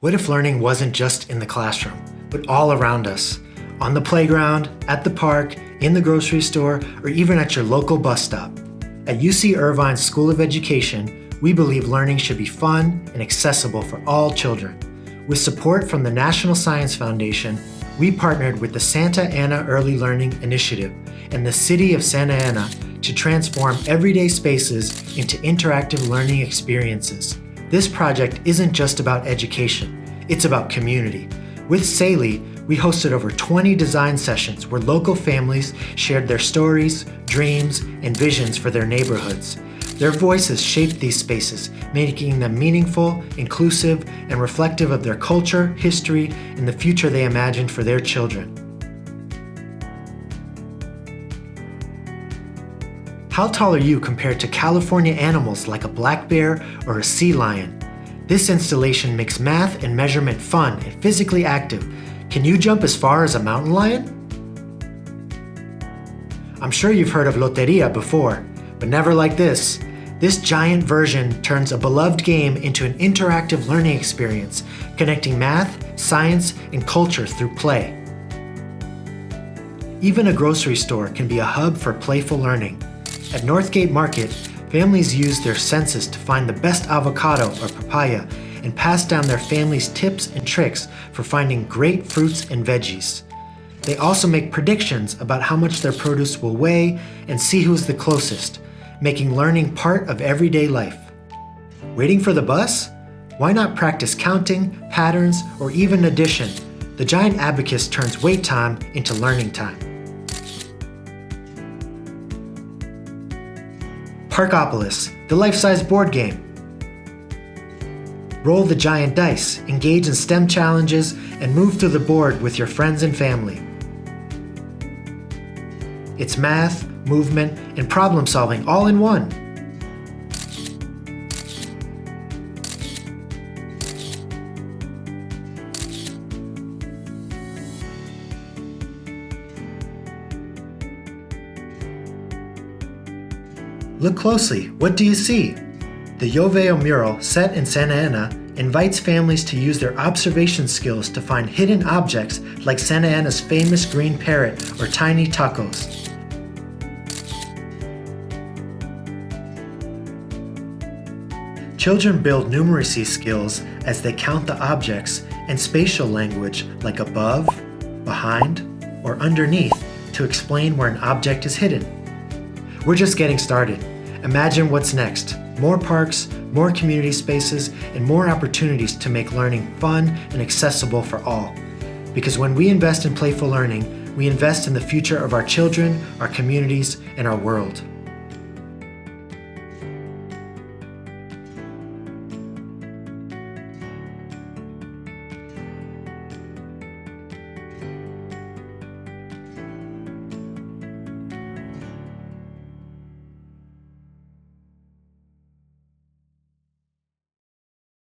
What if learning wasn't just in the classroom, but all around us? On the playground, at the park, in the grocery store, or even at your local bus stop. At UC Irvine School of Education, we believe learning should be fun and accessible for all children. With support from the National Science Foundation, we partnered with the Santa Ana Early Learning Initiative and the City of Santa Ana to transform everyday spaces into interactive learning experiences. This project isn't just about education, it's about community. With SAELI, we hosted over 20 design sessions where local families shared their stories, dreams, and visions for their neighborhoods. Their voices shaped these spaces, making them meaningful, inclusive, and reflective of their culture, history, and the future they imagined for their children. How tall are you compared to California animals like a black bear or a sea lion? This installation makes math and measurement fun and physically active. Can you jump as far as a mountain lion? I'm sure you've heard of Loteria before, but never like this. This giant version turns a beloved game into an interactive learning experience, connecting math, science, and culture through play. Even a grocery store can be a hub for playful learning. At Northgate Market, families use their senses to find the best avocado or papaya and pass down their family's tips and tricks for finding great fruits and veggies. They also make predictions about how much their produce will weigh and see who's the closest, making learning part of everyday life. Waiting for the bus? Why not practice counting, patterns, or even addition? The giant abacus turns wait time into learning time. Parkopolis, the life-size board game. Roll the giant dice, engage in STEM challenges, and move through the board with your friends and family. It's math, movement, and problem solving all in one. Look closely, what do you see? The Yo Veo mural, set in Santa Ana, invites families to use their observation skills to find hidden objects like Santa Ana's famous green parrot or tiny tacos. Children build numeracy skills as they count the objects and spatial language like above, behind, or underneath to explain where an object is hidden. We're just getting started. Imagine what's next. More parks, more community spaces, and more opportunities to make learning fun and accessible for all. Because when we invest in playful learning, we invest in the future of our children, our communities, and our world.